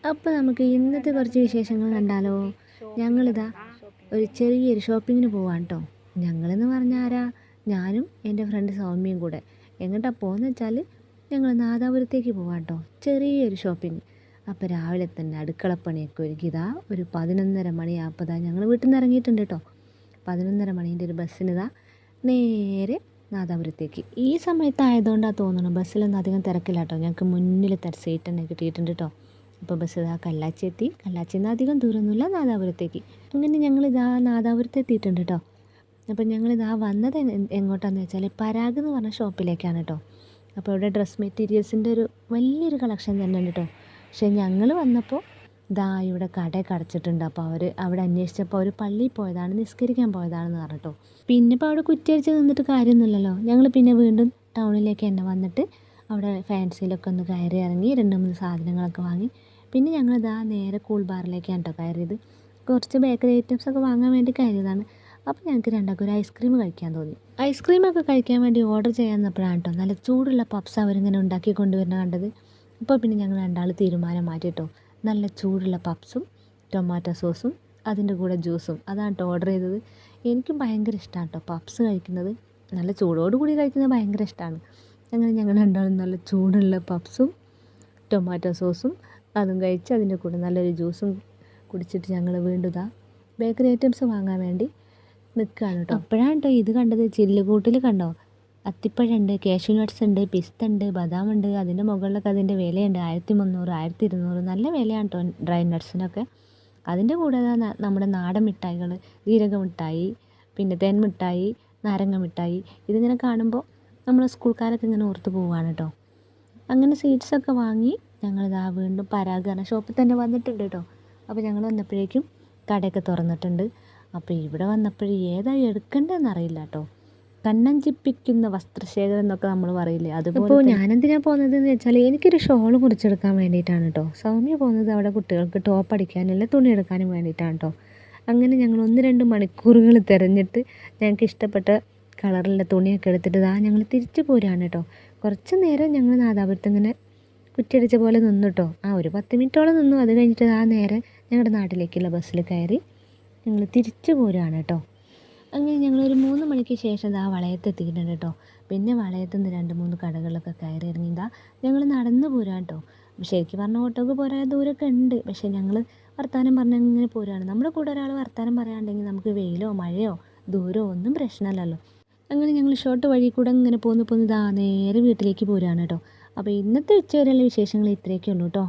അപ്പോൾ നമുക്ക് ഇന്നത്തെ കുറച്ച് വിശേഷങ്ങൾ കണ്ടാലോ? ഞങ്ങളിതാ ഒരു ചെറിയൊരു ഷോപ്പിങ്ങിന് പോവാണ് കേട്ടോ. ഞങ്ങളെന്ന് പറഞ്ഞാൽ ആരാ? ഞാനും എൻ്റെ ഫ്രണ്ട് സൗമ്യയും കൂടെ. എങ്ങോട്ടാണ് പോകുന്നത് വെച്ചാൽ ഞങ്ങൾ നാദാപുരത്തേക്ക് പോവാം കേട്ടോ. ചെറിയൊരു ഷോപ്പിംഗ്. അപ്പോൾ രാവിലെ തന്നെ അടുക്കളപ്പണിയൊക്കെ ഒരുക്കി ഇതാ ഒരു 11:30 മണിയായപ്പോൾ ഞങ്ങൾ വീട്ടിൽ നിന്ന് ഇറങ്ങിയിട്ടുണ്ട് കേട്ടോ. 11:30 മണീൻ്റെ ഒരു ബസ്സിനിതാ നേരെ നാദാപുരത്തേക്ക്. ഈ സമയത്തായതുകൊണ്ടാണ് തോന്നുന്നു ബസ്സിലൊന്നും അധികം തിരക്കില്ല കേട്ടോ. ഞങ്ങൾക്ക് മുന്നിൽ സീറ്റ് തന്നെ കിട്ടിയിട്ടുണ്ട് കേട്ടോ. അപ്പോൾ ബസ് ഇതാ കല്ലാച്ചി എത്തി. കല്ലാച്ചിയിൽ നിന്ന് അധികം ദൂരമൊന്നുമില്ല നാദാപുരത്തേക്ക്. അങ്ങനെ ഞങ്ങളിതാ നാദാപുരത്ത് എത്തിയിട്ടുണ്ട് കേട്ടോ. അപ്പോൾ ഞങ്ങളിതാ വന്നത് എങ്ങോട്ടാന്ന് വെച്ചാൽ പരാഗ് എന്ന് പറഞ്ഞ ഷോപ്പിലേക്കാണ് കേട്ടോ. അപ്പോൾ ഇവിടെ ഡ്രസ് മെറ്റീരിയൽസിൻ്റെ ഒരു വലിയൊരു കളക്ഷൻ തന്നെ ഉണ്ട് കേട്ടോ. പക്ഷേ ഞങ്ങൾ വന്നപ്പോൾ ഇതാ ഇവിടെ കടയൊക്കെ അടച്ചിട്ടുണ്ട്. അപ്പോൾ അവർ അവിടെ അന്വേഷിച്ചപ്പോൾ അവർ പള്ളിയിൽ പോയതാണ്, നിസ്കരിക്കാൻ പോയതാണെന്ന് പറഞ്ഞിട്ടോ. പിന്നെ ഇപ്പോൾ അവിടെ കുറ്റിയടിച്ച് നിന്നിട്ട് കാര്യമൊന്നുമില്ലല്ലോ. ഞങ്ങൾ പിന്നെ വീണ്ടും ടൗണിലേക്ക് തന്നെ വന്നിട്ട് അവിടെ ഫാൻസിയിലൊക്കെ ഒന്ന് കയറി ഇറങ്ങി 2-3 സാധനങ്ങളൊക്കെ വാങ്ങി. പിന്നെ ഞങ്ങളിതാ നേരെ കൂൾ ബാറിലേക്കാണ് കേട്ടോ കയറിയത്. കുറച്ച് ബേക്കറി ഐറ്റംസൊക്കെ വാങ്ങാൻ വേണ്ടി കയറിയതാണ്. അപ്പോൾ ഞങ്ങൾക്ക് രണ്ടാൾക്കും ഒരു ഐസ്ക്രീം കഴിക്കാൻ തോന്നി. ഐസ്ക്രീമൊക്കെ കഴിക്കാൻ വേണ്ടി ഓർഡർ ചെയ്യാൻ നിന്നപ്പോഴാണ് കേട്ടോ നല്ല ചൂടുള്ള പപ്സ് അവരിങ്ങനെ ഉണ്ടാക്കി കൊണ്ടുവരുന്ന കണ്ടത്. അപ്പോൾ പിന്നെ ഞങ്ങൾ രണ്ടാൾ തീരുമാനം മാറ്റിട്ടോ. നല്ല ചൂടുള്ള പപ്സും ടൊമാറ്റോ സോസും അതിൻ്റെ കൂടെ ജ്യൂസും അതാണ് കേട്ടോ ഓർഡർ ചെയ്തത്. എനിക്കും ഭയങ്കര ഇഷ്ടമാണ് കേട്ടോ പപ്സ് കഴിക്കുന്നത്. നല്ല ചൂടോടുകൂടി കഴിക്കുന്നത് ഭയങ്കര ഇഷ്ടമാണ്. അങ്ങനെ ഞങ്ങൾ രണ്ടാളും നല്ല ചൂടുള്ള പപ്സും ടൊമാറ്റോ സോസും അതും കഴിച്ച് അതിൻ്റെ കൂടെ നല്ലൊരു ജ്യൂസും കുടിച്ചിട്ട് ഞങ്ങൾ വീണ്ടും ഇതാ ബേക്കറി ഐറ്റംസ് വാങ്ങാൻ വേണ്ടി നിൽക്കുകയാണ് കേട്ടോ. അപ്പോഴാണ് കേട്ടോ ഇത് കണ്ടത്. ചില്ലുകൂട്ടിൽ കണ്ടോ, അത്തിപ്പഴമുണ്ട്, കാഷ്യൂ നട്ട്സ് ഉണ്ട്, പിസ്ത ഉണ്ട്, ബദാം ഉണ്ട്. അതിൻ്റെ മുകളിലൊക്കെ അതിൻ്റെ വിലയുണ്ട് 1300, 1200. നല്ല വിലയാണ് കേട്ടോ ഡ്രൈ നട്ട്സിനൊക്കെ. അതിൻ്റെ കൂടെ നമ്മുടെ നാടൻ മിഠായികൾ, ജീരക മിഠായി, പിന്നെ തേൻ മിഠായി, നാരങ്ങ മിഠായി. ഇതിങ്ങനെ കാണുമ്പോൾ നമ്മൾ സ്കൂൾക്കാരൊക്കെ ഇങ്ങനെ ഓർത്ത് പോവുകയാണ് കേട്ടോ. അങ്ങനെ സ്വീറ്റ്സൊക്കെ വാങ്ങി ഞങ്ങളിതാ വീണ്ടും പരാഗ് എന്ന ഷോപ്പിൽ തന്നെ വന്നിട്ടുണ്ട് കേട്ടോ. അപ്പോൾ ഞങ്ങൾ വന്നപ്പോഴേക്കും കടയൊക്കെ തുറന്നിട്ടുണ്ട്. അപ്പോൾ ഇവിടെ വന്നപ്പോഴും ഏതാ എടുക്കേണ്ടതെന്ന് അറിയില്ല കേട്ടോ. കണ്ണഞ്ചിപ്പിക്കുന്ന വസ്ത്രശേഖരം എന്നൊക്കെ നമ്മൾ പറയില്ലേ, അതുപോലെ. ഇപ്പോൾ ഞാനെന്തിനാണ് പോകുന്നതെന്ന് വെച്ചാൽ എനിക്കൊരു ഷോൾ മുറിച്ചെടുക്കാൻ വേണ്ടിയിട്ടാണ് കേട്ടോ. സൗമ്യ പോകുന്നത് അവിടെ കുട്ടികൾക്ക് ടോപ്പ് അടിക്കാനുള്ള തുണി എടുക്കാനും വേണ്ടിയിട്ടാണ് കേട്ടോ. അങ്ങനെ ഞങ്ങൾ 1-2 മണിക്കൂറുകൾ തിരഞ്ഞിട്ട് ഞങ്ങൾക്ക് ഇഷ്ടപ്പെട്ട കളറിലുള്ള തുണിയൊക്കെ എടുത്തിട്ട് ഞങ്ങൾ തിരിച്ചു പോരുകയാണ് കേട്ടോ. കുറച്ച് നേരം ഞങ്ങൾ നാദാപുരത്ത് ഇങ്ങനെ കുറ്റിയടിച്ച പോലെ നിന്നു കേട്ടോ. ഒരു 10 മിനിറ്റോളം നിന്നു. അത് കഴിഞ്ഞിട്ട് നേരെ ഞങ്ങളുടെ നാട്ടിലേക്കുള്ള ബസ്സിൽ കയറി ഞങ്ങൾ തിരിച്ചു പോരുകയാണ് കേട്ടോ. അങ്ങനെ ഞങ്ങളൊരു 3 മണിക്ക് ശേഷം വളയത്ത് എത്തിയിട്ടുണ്ട് കേട്ടോ. പിന്നെ വളയത്ത് നിന്ന് 2-3 കടകളിലൊക്കെ കയറി ഇറങ്ങി ഞങ്ങൾ നടന്ന് പോരാണ് കേട്ടോ. ശരിക്കും പറഞ്ഞാൽ ഓട്ടോക്ക് പോരാൻ ദൂരമൊക്കെ ഉണ്ട്. പക്ഷേ ഞങ്ങൾ വർത്താനം പറഞ്ഞങ്ങനെ പോരുകയാണ്. നമ്മുടെ കൂടെ ഒരാൾ വർത്താനം പറയാണ്ടെങ്കിൽ നമുക്ക് വെയിലോ മഴയോ ദൂരമോ ഒന്നും പ്രശ്നമല്ലല്ലോ. അങ്ങനെ ഞങ്ങൾ ഷോർട്ട് വഴി കൂടെ ഇങ്ങനെ പോന്ന് നേരെ വീട്ടിലേക്ക് പോരുകയാണ് കേട്ടോ. അപ്പോൾ ഇന്നത്തെ ഉച്ചവരെയുള്ള വിശേഷങ്ങൾ ഇത്രയൊക്കെ ഉള്ളൂ കേട്ടോ.